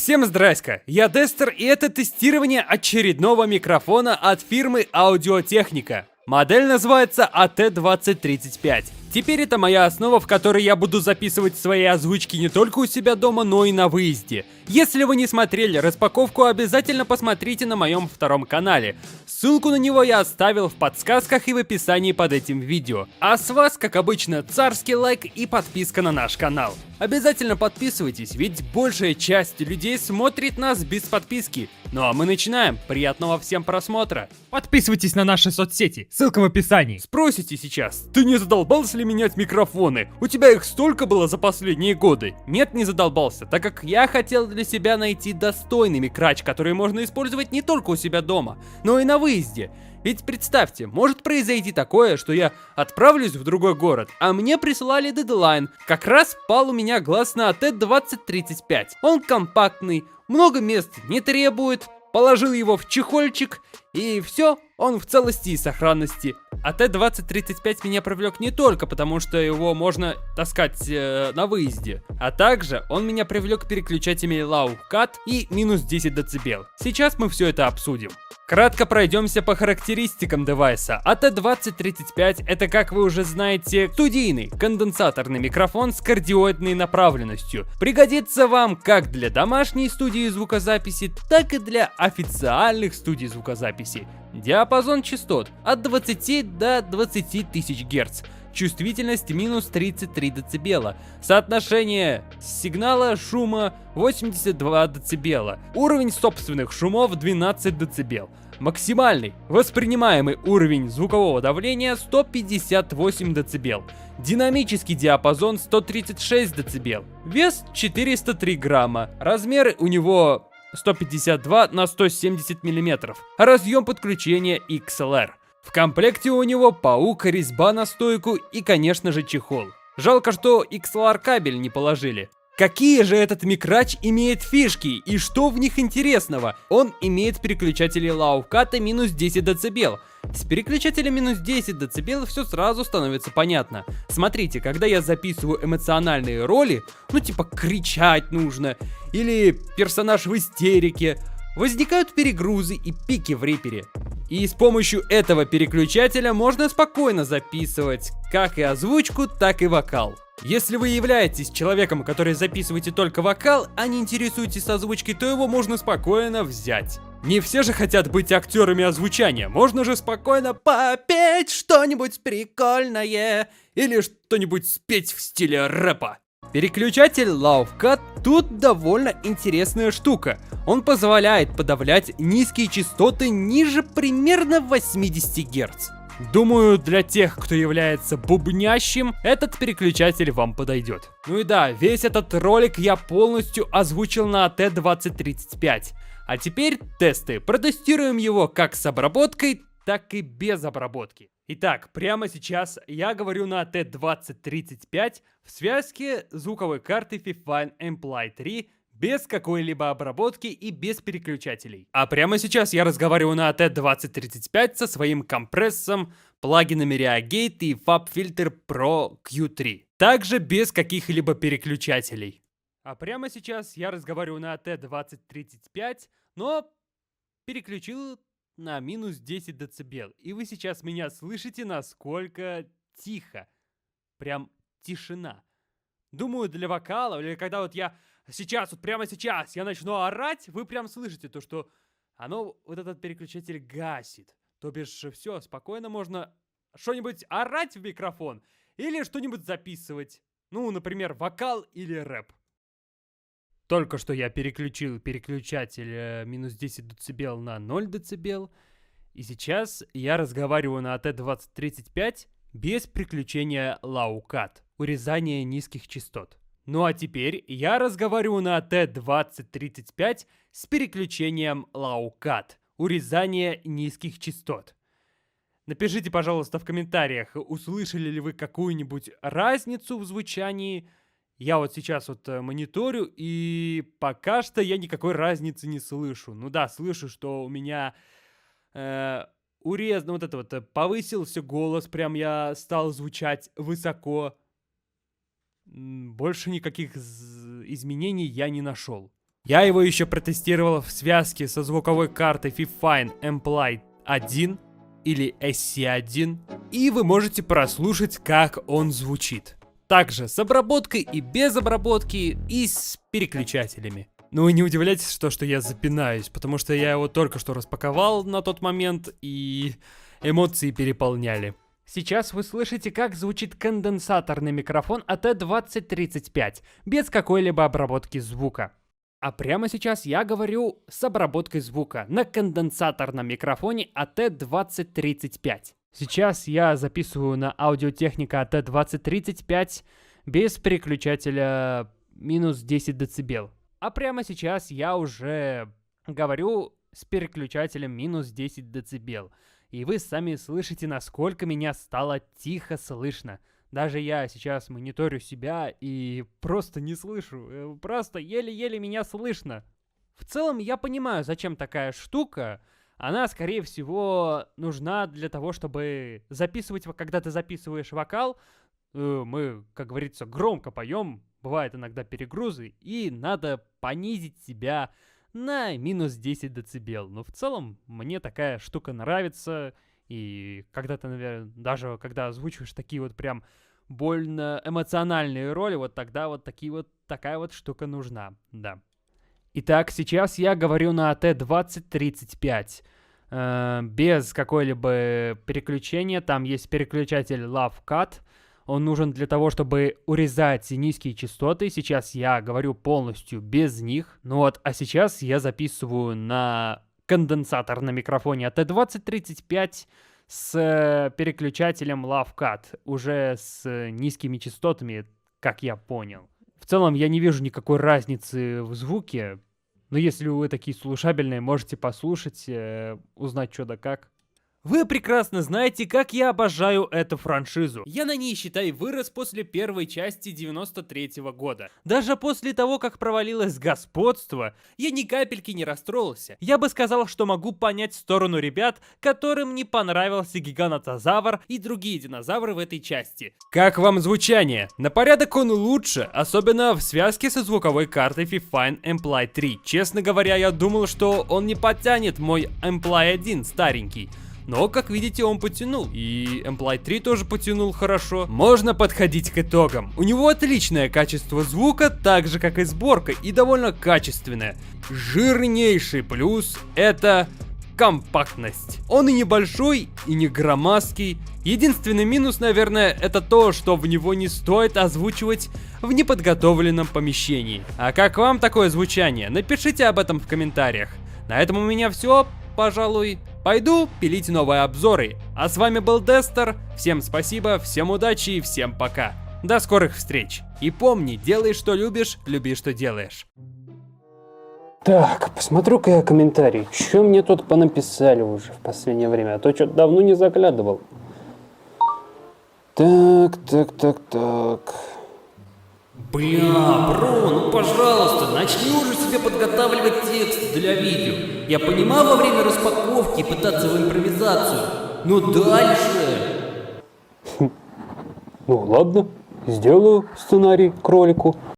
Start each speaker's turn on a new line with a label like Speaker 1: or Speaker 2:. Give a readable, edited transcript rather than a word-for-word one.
Speaker 1: Всем здрасте, я Дестер, и это тестирование очередного микрофона от фирмы Audio-Technica. Модель называется AT2035. Теперь это моя основа, в которой я буду записывать свои озвучки не только у себя дома, но и на выезде. Если вы не смотрели распаковку, обязательно посмотрите на моем втором канале. Ссылку на него я оставил в подсказках и в описании под этим видео. А с вас, как обычно, царский лайк и подписка на наш канал. Обязательно подписывайтесь, ведь большая часть людей смотрит нас без подписки. Ну а мы начинаем. Приятного всем просмотра.
Speaker 2: Подписывайтесь на наши соцсети, ссылка в описании.
Speaker 1: Спросите сейчас, ты не задолбался ли менять микрофоны? У тебя их столько было за последние годы? Нет, не задолбался, так как я хотел для себя найти достойный микрач, который можно использовать не только у себя дома, но и на выезде. Ведь представьте, может произойти такое, что я отправлюсь в другой город, а мне присылали дедлайн. Как раз пал у меня глаз на AT2035. Он компактный, много мест не требует, положил его в чехольчик, и все, он в целости и сохранности. AT2035 меня привлек не только потому, что его можно таскать на выезде, а также он меня привлек переключателями Low Cut и минус 10 дБ. Сейчас мы все это обсудим. Кратко пройдемся по характеристикам девайса. AT2035 это, как вы уже знаете, студийный конденсаторный микрофон с кардиоидной направленностью. Пригодится вам как для домашней студии звукозаписи, так и для официальных студий звукозаписи. Диапазон частот от 20 до 20 тысяч Гц. Чувствительность минус 33 дБ. Соотношение сигнала шума 82 дБ. Уровень собственных шумов 12 дБ. Максимальный воспринимаемый уровень звукового давления 158 дБ. Динамический диапазон 136 дБ. Вес 403 грамма. Размеры у него 152 на 170 мм. Разъем подключения XLR. В комплекте у него паук, резьба на стойку и, конечно же, чехол. Жалко, что XLR кабель не положили. Какие же этот микрач имеет фишки и что в них интересного? Он имеет переключатели Low Cut минус 10 дБ. С переключателем минус 10 дБ все сразу становится понятно. Смотрите, когда я записываю эмоциональные роли, ну типа кричать нужно, или персонаж в истерике, возникают перегрузы и пики в рипере. И с помощью этого переключателя можно спокойно записывать как и озвучку, так и вокал. Если вы являетесь человеком, который записываете только вокал, а не интересуетесь озвучкой, то его можно спокойно взять. Не все же хотят быть актерами озвучания, можно же спокойно попеть что-нибудь прикольное или что-нибудь спеть в стиле рэпа. Переключатель Low Cut тут довольно интересная штука. Он позволяет подавлять низкие частоты ниже примерно 80 Гц. Думаю, для тех, кто является бубнящим, этот переключатель вам подойдет. Ну и да, весь этот ролик я полностью озвучил на AT2035. А теперь тесты. Протестируем его как с обработкой, так и без обработки. Итак, прямо сейчас я говорю на AT2035 в связке звуковой карты Fifine Amplify 3 без какой-либо обработки и без переключателей. А прямо сейчас я разговариваю на AT2035 со своим компрессом, плагинами Reagate и FabFilter Pro Q3. Также без каких-либо переключателей. А прямо сейчас я разговариваю на AT2035, но переключил на минус 10 дБ. И вы сейчас меня слышите, насколько тихо. Прям тишина. Думаю, для вокала, или когда вот я сейчас, вот прямо сейчас я начну орать, вы прям слышите то, что оно, вот этот переключатель гасит. То бишь, все, спокойно можно что-нибудь орать в микрофон или что-нибудь записывать. Ну, например, вокал или рэп. Только что я переключил переключатель минус 10 дБ на 0 дБ. И сейчас я разговариваю на AT2035 без приключения Low Cut, урезания низких частот. Ну а теперь я разговариваю на AT2035 с переключением Low Cut, урезания низких частот. Напишите, пожалуйста, в комментариях, услышали ли вы какую-нибудь разницу в звучании. Я вот сейчас вот мониторю, и пока что я никакой разницы не слышу. Ну да, слышу, что у меня вот это вот, повысился голос, прям я стал звучать высоко. Больше никаких изменений я не нашел. Я его еще протестировал в связке со звуковой картой Fifine Amplify 1 или SC1, и вы можете прослушать, как он звучит. Также с обработкой и без обработки, и с переключателями. Ну и не удивляйтесь, что я запинаюсь, потому что я его только что распаковал на тот момент, и эмоции переполняли. Сейчас вы слышите, как звучит конденсаторный микрофон AT2035, без какой-либо обработки звука. А прямо сейчас я говорю с обработкой звука на конденсаторном микрофоне AT2035. Сейчас я записываю на аудиотехника AT2035 без переключателя минус 10 дБ. А прямо сейчас я уже говорю с переключателем минус 10 дБ. И вы сами слышите, насколько меня стало тихо слышно. Даже я сейчас мониторю себя и просто не слышу. Просто еле-еле меня слышно. В целом я понимаю, зачем такая штука. Она, скорее всего, нужна для того, чтобы записывать, когда ты записываешь вокал. Мы, как говорится, громко поем. Бывают иногда перегрузы. И надо понизить себя на минус 10 дБ. Но в целом мне такая штука нравится. И когда ты, наверное, даже когда озвучиваешь такие вот прям больно эмоциональные роли, вот тогда вот такая вот штука нужна, да. Итак, сейчас я говорю на AT2035. Без какой-либо переключения. Там есть переключатель Love Cut. Он нужен для того, чтобы урезать низкие частоты. Сейчас я говорю полностью без них. Ну вот, а сейчас я записываю на конденсатор на микрофоне AT2035 с переключателем Love Cut. Уже с низкими частотами, как я понял. В целом я не вижу никакой разницы в звуке. Но если вы такие слушабельные, можете послушать, узнать что да как. Вы прекрасно знаете, как я обожаю эту франшизу. Я на ней, считай, вырос после первой части 93-го года. Даже после того, как провалилось господство, я ни капельки не расстроился. Я бы сказал, что могу понять сторону ребят, которым не понравился гигантозавр и другие динозавры в этой части. Как вам звучание? На порядок он лучше, особенно в связке со звуковой картой Fifine Amplify 3. Честно говоря, я думал, что он не потянет мой Amplify 1 старенький. Но, как видите, он потянул. И Amplify 3 тоже потянул хорошо. Можно подходить к итогам. У него отличное качество звука, так же как и сборка, и довольно качественное. Жирнейший плюс — это компактность. Он и небольшой, и не громоздкий. Единственный минус, наверное, это то, что в него не стоит озвучивать в неподготовленном помещении. А как вам такое звучание? Напишите об этом в комментариях. На этом у меня все, пожалуй. Пойду пилить новые обзоры. А с вами был Дестер. Всем спасибо, всем удачи и всем пока. До скорых встреч. И помни, делай что любишь, люби что делаешь.
Speaker 3: Так, посмотрю-ка я комментарий. Что мне тут понаписали уже в последнее время? А то что-то давно не заглядывал. Так.
Speaker 4: Бля, бро, ну пожалуйста, начни уже себе подготавливать текст для видео. Я понимаю во время распаковки пытаться в импровизацию, но дальше...
Speaker 3: Ну ладно, сделаю сценарий к ролику.